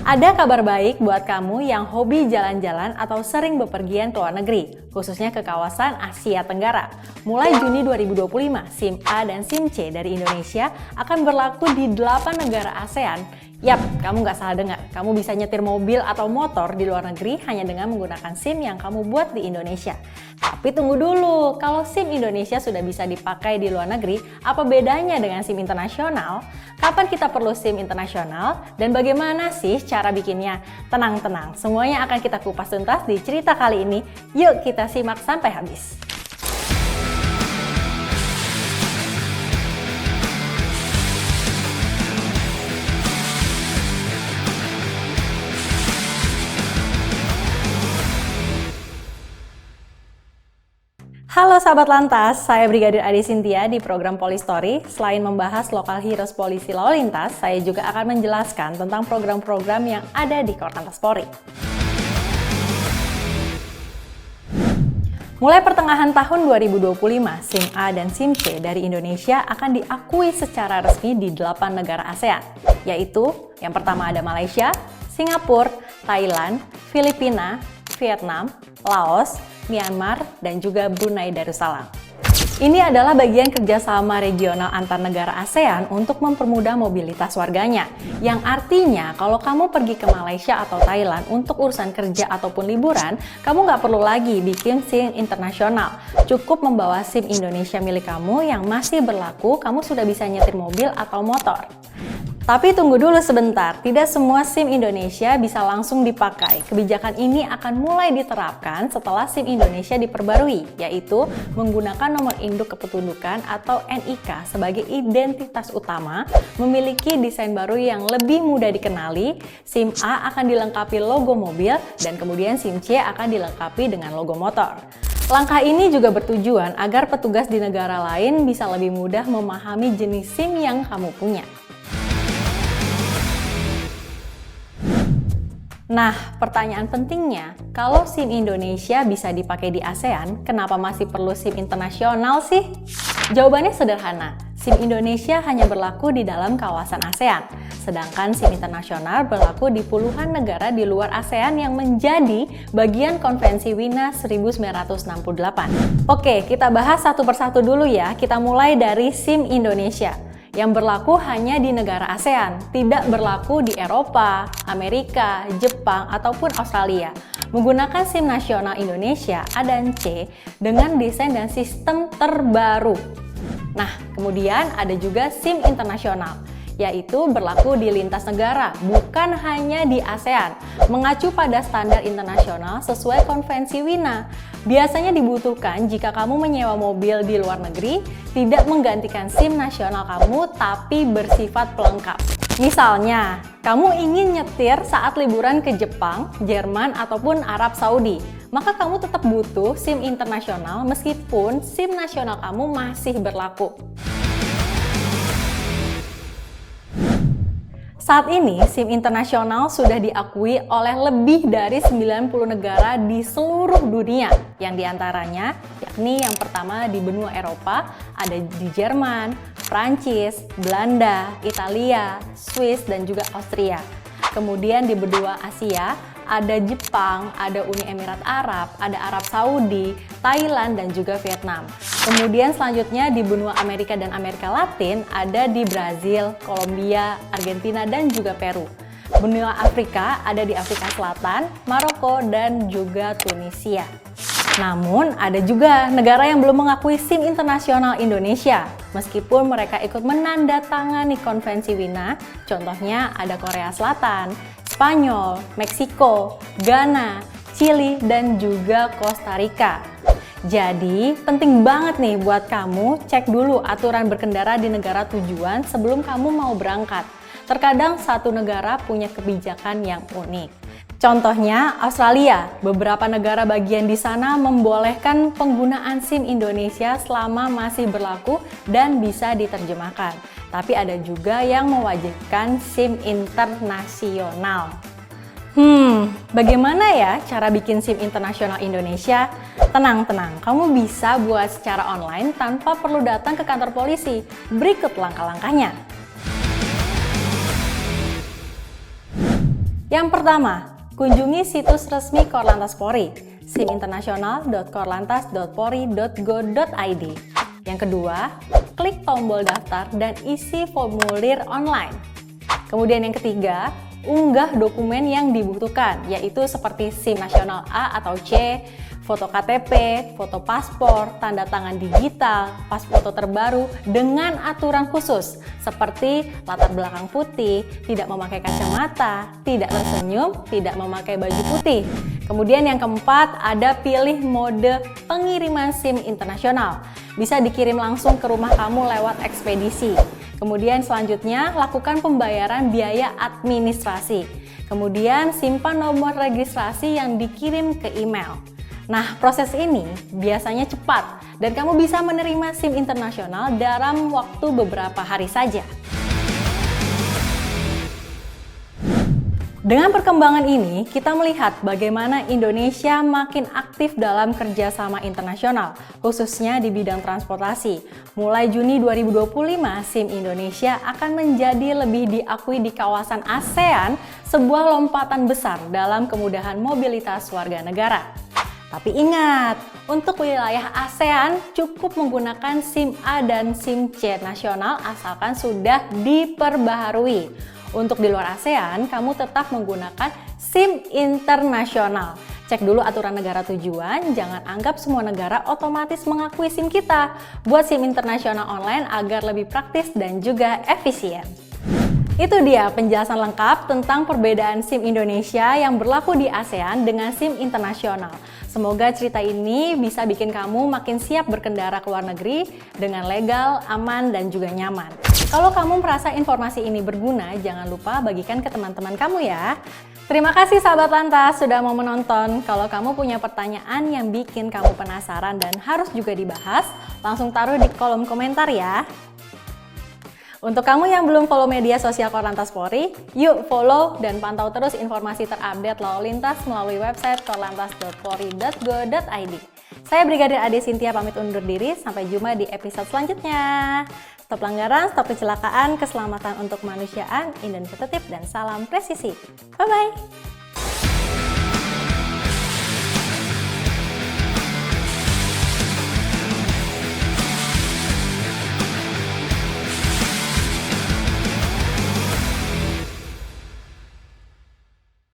Ada kabar baik buat kamu yang hobi jalan-jalan atau sering bepergian ke luar negeri, khususnya ke kawasan Asia Tenggara. Mulai Juni 2025, SIM A dan SIM C dari Indonesia akan berlaku di 8 negara ASEAN. Yap, kamu nggak salah dengar. Kamu bisa nyetir mobil atau motor di luar negeri hanya dengan menggunakan SIM yang kamu buat di Indonesia. Tapi tunggu dulu, kalau SIM Indonesia sudah bisa dipakai di luar negeri, apa bedanya dengan SIM internasional? Kapan kita perlu SIM internasional? Dan bagaimana sih cara bikinnya? Tenang-tenang, semuanya akan kita kupas tuntas di cerita kali ini. Yuk kita simak sampai habis. Halo sahabat lantas, saya Brigadir Adi Sintia di program Polistory. Selain membahas lokal heroes polisi lalu lintas, saya juga akan menjelaskan tentang program-program yang ada di Korlantas Polri. Mulai pertengahan tahun 2025, SIM A dan SIM C dari Indonesia akan diakui secara resmi di 8 negara ASEAN, yaitu yang pertama ada Malaysia, Singapura, Thailand, Filipina, Vietnam, Laos, Myanmar, dan juga Brunei Darussalam. Ini adalah bagian kerjasama regional antar negara ASEAN untuk mempermudah mobilitas warganya. Yang artinya kalau kamu pergi ke Malaysia atau Thailand untuk urusan kerja ataupun liburan, kamu nggak perlu lagi bikin SIM internasional. Cukup membawa SIM Indonesia milik kamu yang masih berlaku, kamu sudah bisa nyetir mobil atau motor. Tapi tunggu dulu sebentar, tidak semua SIM Indonesia bisa langsung dipakai. Kebijakan ini akan mulai diterapkan setelah SIM Indonesia diperbarui, yaitu menggunakan nomor induk kependudukan atau NIK sebagai identitas utama, memiliki desain baru yang lebih mudah dikenali. SIM A akan dilengkapi logo mobil, dan kemudian SIM C akan dilengkapi dengan logo motor. Langkah ini juga bertujuan agar petugas di negara lain bisa lebih mudah memahami jenis SIM yang kamu punya. Nah, pertanyaan pentingnya, kalau SIM Indonesia bisa dipakai di ASEAN, kenapa masih perlu SIM internasional sih? Jawabannya sederhana, SIM Indonesia hanya berlaku di dalam kawasan ASEAN, sedangkan SIM internasional berlaku di puluhan negara di luar ASEAN yang menjadi bagian Konvensi Wina 1968. Oke, kita bahas satu persatu dulu ya, kita mulai dari SIM Indonesia. Yang berlaku hanya di negara ASEAN, tidak berlaku di Eropa, Amerika, Jepang, ataupun Australia. Menggunakan SIM nasional Indonesia A dan C dengan desain dan sistem terbaru. Nah, kemudian ada juga SIM internasional, yaitu berlaku di lintas negara, bukan hanya di ASEAN, mengacu pada standar internasional sesuai Konvensi Wina. Biasanya dibutuhkan jika kamu menyewa mobil di luar negeri, tidak menggantikan SIM nasional kamu, tapi bersifat pelengkap. Misalnya, kamu ingin nyetir saat liburan ke Jepang, Jerman, ataupun Arab Saudi, maka kamu tetap butuh SIM internasional meskipun SIM nasional kamu masih berlaku. Saat ini, SIM internasional sudah diakui oleh lebih dari 90 negara di seluruh dunia, yang diantaranya yakni yang pertama di benua Eropa, ada di Jerman, Prancis, Belanda, Italia, Swiss, dan juga Austria. Kemudian di benua Asia, ada Jepang, ada Uni Emirat Arab, ada Arab Saudi, Thailand, dan juga Vietnam. Kemudian selanjutnya di benua Amerika dan Amerika Latin ada di Brazil, Kolombia, Argentina, dan juga Peru. Benua Afrika ada di Afrika Selatan, Maroko, dan juga Tunisia. Namun ada juga negara yang belum mengakui SIM internasional Indonesia, meskipun mereka ikut menandatangani Konvensi Wina. Contohnya ada Korea Selatan, Spanyol, Meksiko, Ghana, Chili, dan juga Costa Rica. Jadi penting banget nih buat kamu cek dulu aturan berkendara di negara tujuan sebelum kamu mau berangkat. Terkadang satu negara punya kebijakan yang unik. Contohnya Australia, beberapa negara bagian di sana membolehkan penggunaan SIM Indonesia selama masih berlaku dan bisa diterjemahkan. Tapi ada juga yang mewajibkan SIM internasional. Bagaimana ya cara bikin SIM internasional Indonesia? Tenang, kamu bisa buat secara online tanpa perlu datang ke kantor polisi. Berikut langkah-langkahnya. Yang pertama, kunjungi situs resmi Korlantas Polri, siminternasional.korlantas.polri.go.id. Yang kedua, klik tombol daftar dan isi formulir online. Kemudian yang ketiga, unggah dokumen yang dibutuhkan, yaitu seperti SIM nasional A atau C, foto KTP, foto paspor, tanda tangan digital, pas foto terbaru dengan aturan khusus seperti latar belakang putih, tidak memakai kacamata, tidak tersenyum, tidak memakai baju putih. Kemudian yang keempat, ada pilih mode pengiriman SIM internasional. Bisa dikirim langsung ke rumah kamu lewat ekspedisi. Kemudian selanjutnya, lakukan pembayaran biaya administrasi. Kemudian simpan nomor registrasi yang dikirim ke email. Nah, proses ini biasanya cepat dan kamu bisa menerima SIM internasional dalam waktu beberapa hari saja. Dengan perkembangan ini, kita melihat bagaimana Indonesia makin aktif dalam kerjasama internasional, khususnya di bidang transportasi. Mulai Juni 2025, SIM Indonesia akan menjadi lebih diakui di kawasan ASEAN, sebuah lompatan besar dalam kemudahan mobilitas warga negara. Tapi ingat, untuk wilayah ASEAN cukup menggunakan SIM A dan SIM C nasional asalkan sudah diperbaharui. Untuk di luar ASEAN, kamu tetap menggunakan SIM internasional. Cek dulu aturan negara tujuan, jangan anggap semua negara otomatis mengakui SIM kita. Buat SIM internasional online agar lebih praktis dan juga efisien. Itu dia penjelasan lengkap tentang perbedaan SIM Indonesia yang berlaku di ASEAN dengan SIM internasional. Semoga cerita ini bisa bikin kamu makin siap berkendara ke luar negeri dengan legal, aman, dan juga nyaman. Kalau kamu merasa informasi ini berguna, jangan lupa bagikan ke teman-teman kamu ya. Terima kasih sahabat Lantas sudah mau menonton. Kalau kamu punya pertanyaan yang bikin kamu penasaran dan harus juga dibahas, langsung taruh di kolom komentar ya. Untuk kamu yang belum follow media sosial Korlantas Polri, yuk follow dan pantau terus informasi terupdate lalu lintas melalui website korlantas.polri.go.id. Saya Brigadir Ade Sintia pamit undur diri, sampai jumpa di episode selanjutnya. Stop pelanggaran, stop kecelakaan, keselamatan untuk kemanusiaan, Indonesia tertib, dan salam presisi. Bye-bye!